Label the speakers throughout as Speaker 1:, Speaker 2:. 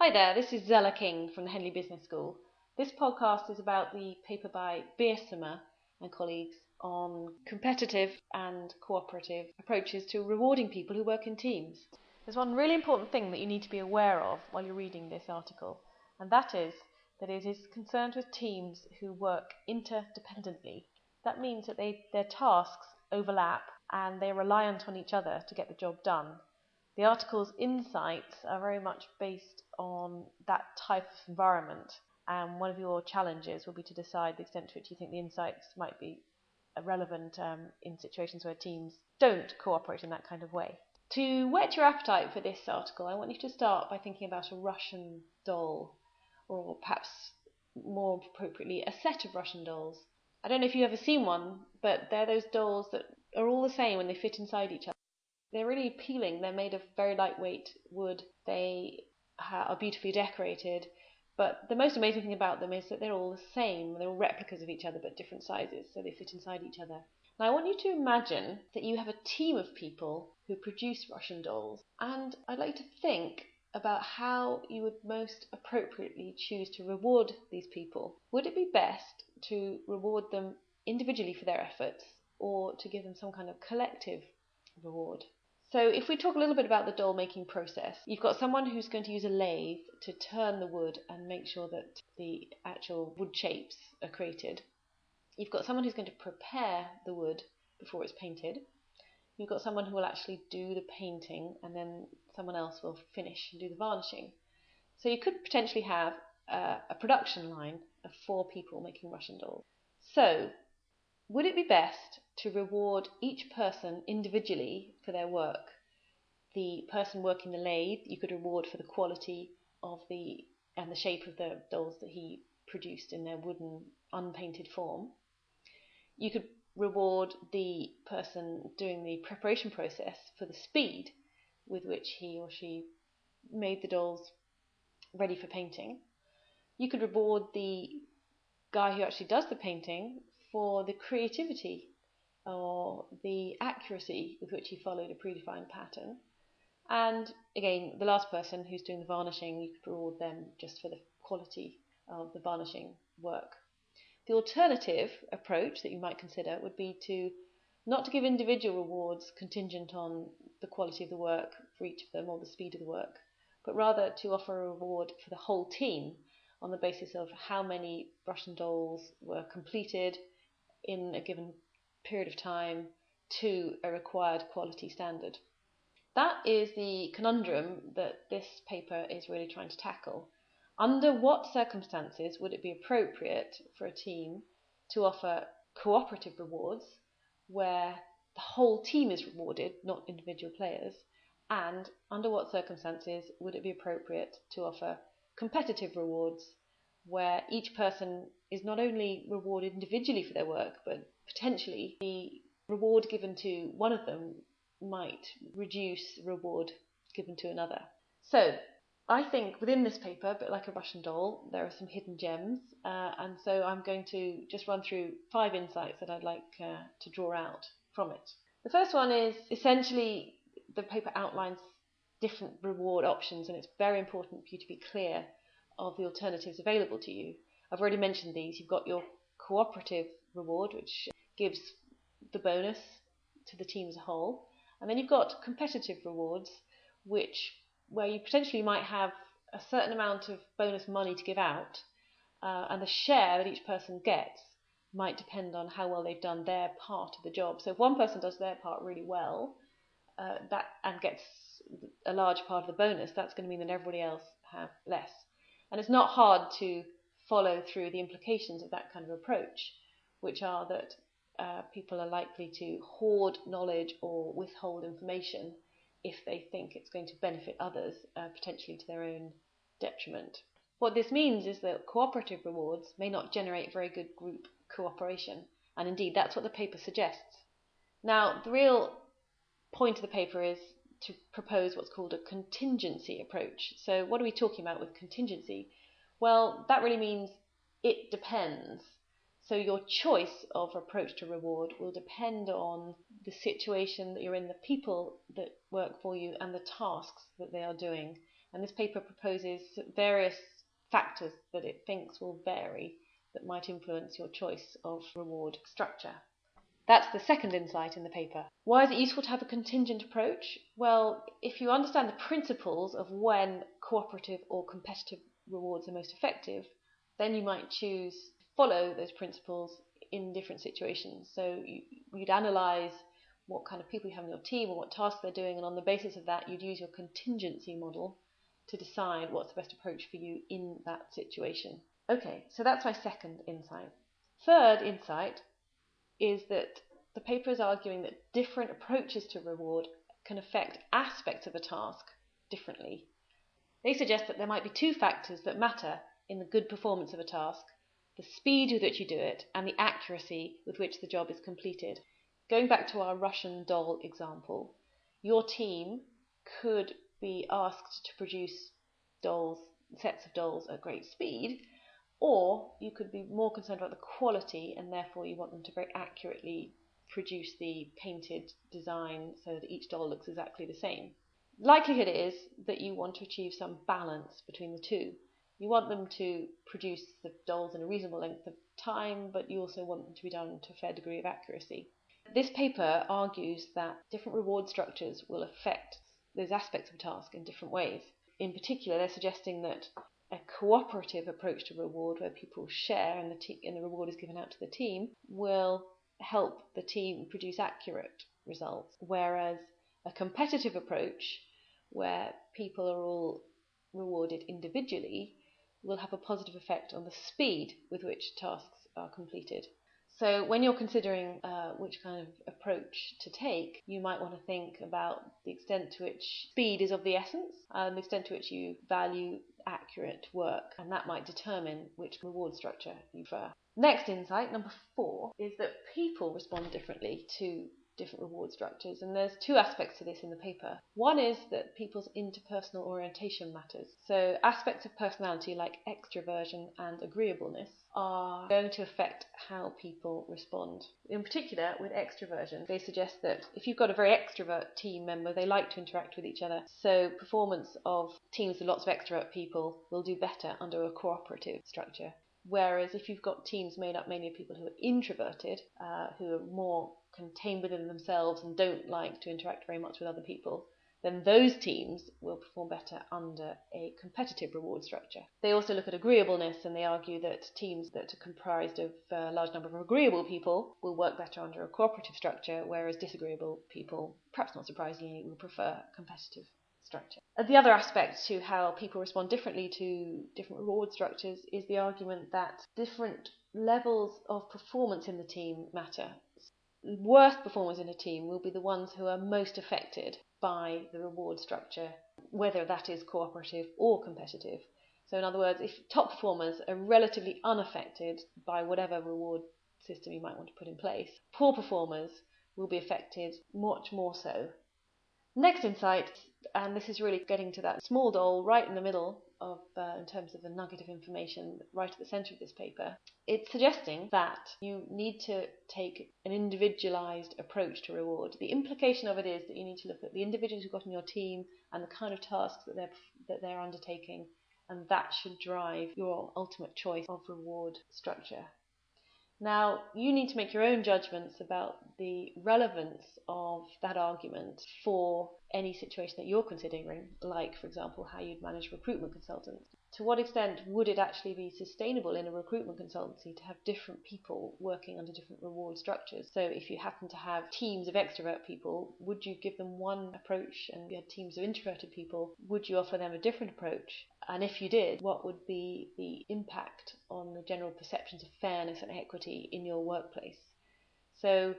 Speaker 1: Hi there, this is Zella King from the Henley Business School. This podcast is about the paper by Beersma and colleagues on competitive and cooperative approaches to rewarding people who work in teams. There's one really important thing that you need to be aware of while you're reading this article, and that is that it is concerned with teams who work interdependently. That means that their tasks overlap and they're reliant on each other to get the job done. The article's insights are very much based on that type of environment, and one of your challenges will be to decide the extent to which you think the insights might be relevant in situations where teams don't cooperate in that kind of way. To whet your appetite for this article, I want you to start by thinking about a Russian doll, or perhaps more appropriately, a set of Russian dolls. I don't know if you've ever seen one, but they're those dolls that are all the same when they fit inside each other. They're really appealing. They're made of very lightweight wood. They are beautifully decorated. But the most amazing thing about them is that they're all the same. They're all replicas of each other, but different sizes, so they fit inside each other. Now, I want you to imagine that you have a team of people who produce Russian dolls, and I'd like you to think about how you would most appropriately choose to reward these people. Would it be best to reward them individually for their efforts, or to give them some kind of collective reward? So if we talk a little bit about the doll making process, you've got someone who's going to use a lathe to turn the wood and make sure that the actual wood shapes are created. You've got someone who's going to prepare the wood before it's painted. You've got someone who will actually do the painting, and then someone else will finish and do the varnishing. So you could potentially have a production line of 4 people making Russian dolls. So would it be best to reward each person individually for their work? The person working the lathe, you could reward for the quality of and the shape of the dolls that he produced in their wooden, unpainted form. You could reward the person doing the preparation process for the speed with which he or she made the dolls ready for painting. You could reward the guy who actually does the painting for the creativity or the accuracy with which he followed a predefined pattern. And again, the last person who's doing the varnishing, you could reward them just for the quality of the varnishing work. The alternative approach that you might consider would be to not to give individual rewards contingent on the quality of the work for each of them or the speed of the work, but rather to offer a reward for the whole team on the basis of how many Russian dolls were completed in a given period of time to a required quality standard. That is the conundrum that this paper is really trying to tackle. Under what circumstances would it be appropriate for a team to offer cooperative rewards where the whole team is rewarded, not individual players? And under what circumstances would it be appropriate to offer competitive rewards where each person is not only rewarded individually for their work, but potentially the reward given to one of them might reduce the reward given to another? So I think within this paper, a bit like a Russian doll, there are some hidden gems, and so I'm going to just run through 5 insights that I'd like to draw out from it. The first one is essentially the paper outlines different reward options, and it's very important for you to be clear of the alternatives available to you. I've already mentioned these. You've got your cooperative reward, which gives the bonus to the team as a whole, and then you've got competitive rewards, where you potentially might have a certain amount of bonus money to give out, and the share that each person gets might depend on how well they've done their part of the job. So if one person does their part really well and gets a large part of the bonus, that's going to mean that everybody else have less. And it's not hard to follow through the implications of that kind of approach, which are that people are likely to hoard knowledge or withhold information if they think it's going to benefit others, potentially to their own detriment. What this means is that cooperative rewards may not generate very good group cooperation, and indeed that's what the paper suggests. Now, the real point of the paper is to propose what's called a contingency approach. So what are we talking about with contingency? Well, that really means it depends. So your choice of approach to reward will depend on the situation that you're in, the people that work for you, and the tasks that they are doing. And this paper proposes various factors that it thinks will vary that might influence your choice of reward structure. That's the second insight in the paper. Why is it useful to have a contingent approach? Well, if you understand the principles of when cooperative or competitive rewards are most effective, then you might choose to follow those principles in different situations. So you'd analyse what kind of people you have in your team or what tasks they're doing, and on the basis of that you'd use your contingency model to decide what's the best approach for you in that situation. Okay, so that's my second insight. Third insight is that the paper is arguing that different approaches to reward can affect aspects of a task differently. They suggest that there might be two factors that matter in the good performance of a task: the speed with which you do it and the accuracy with which the job is completed. Going back to our Russian doll example, your team could be asked to produce sets of dolls at great speed, or you could be more concerned about the quality, and therefore you want them to very accurately produce the painted design so that each doll looks exactly the same. Likelihood is that you want to achieve some balance between the two. You want them to produce the dolls in a reasonable length of time, but you also want them to be done to a fair degree of accuracy. This paper argues that different reward structures will affect those aspects of a task in different ways. In particular, they're suggesting that a cooperative approach to reward, where people share and the reward is given out to the team, will help the team produce accurate results, whereas a competitive approach, where people are all rewarded individually, will have a positive effect on the speed with which tasks are completed. So when you're considering which kind of approach to take, you might want to think about the extent to which speed is of the essence, and the extent to which you value accurate work, and that might determine which reward structure you prefer. Next insight, number 4, is that people respond differently to different reward structures, and there's two aspects to this in the paper. One is that people's interpersonal orientation matters. So aspects of personality like extroversion and agreeableness are going to affect how people respond. In particular, with extroversion, they suggest that if you've got a very extrovert team member, they like to interact with each other. So performance of teams with lots of extrovert people will do better under a cooperative structure. Whereas if you've got teams made up mainly of people who are introverted, who are more contained within themselves and don't like to interact very much with other people, then those teams will perform better under a competitive reward structure. They also look at agreeableness, and they argue that teams that are comprised of a large number of agreeable people will work better under a cooperative structure, whereas disagreeable people, perhaps not surprisingly, will prefer competitive structure. The other aspect to how people respond differently to different reward structures is the argument that different levels of performance in the team matter. Worst performers in a team will be the ones who are most affected by the reward structure, whether that is cooperative or competitive. So in other words, if top performers are relatively unaffected by whatever reward system you might want to put in place, poor performers will be affected much more so. Next insight, and this is really getting to that small doll right in the middle of, in terms of the nugget of information right at the centre of this paper, it's suggesting that you need to take an individualised approach to reward. The implication of it is that you need to look at the individuals you've got in your team and the kind of tasks that they're undertaking, and that should drive your ultimate choice of reward structure. Now, you need to make your own judgments about the relevance of that argument for any situation that you're considering, like, for example, how you'd manage recruitment consultants. To what extent would it actually be sustainable in a recruitment consultancy to have different people working under different reward structures? So if you happen to have teams of extrovert people, would you give them one approach, and if you had teams of introverted people, would you offer them a different approach? And if you did, what would be the impact on the general perceptions of fairness and equity in your workplace? So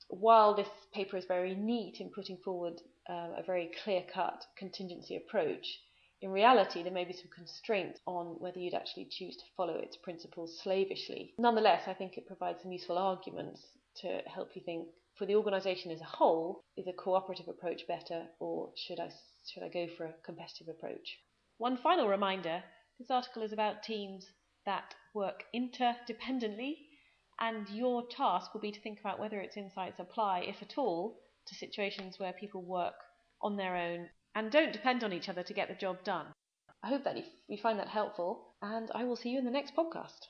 Speaker 1: while this paper is very neat in putting forward a very clear-cut contingency approach, in reality there may be some constraints on whether you'd actually choose to follow its principles slavishly. Nonetheless, I think it provides some useful arguments to help you think, for the organisation as a whole, is a cooperative approach better, or should I go for a competitive approach? One final reminder, this article is about teams that work interdependently, and your task will be to think about whether its insights apply, if at all, to situations where people work on their own and don't depend on each other to get the job done. I hope that you find that helpful, and I will see you in the next podcast.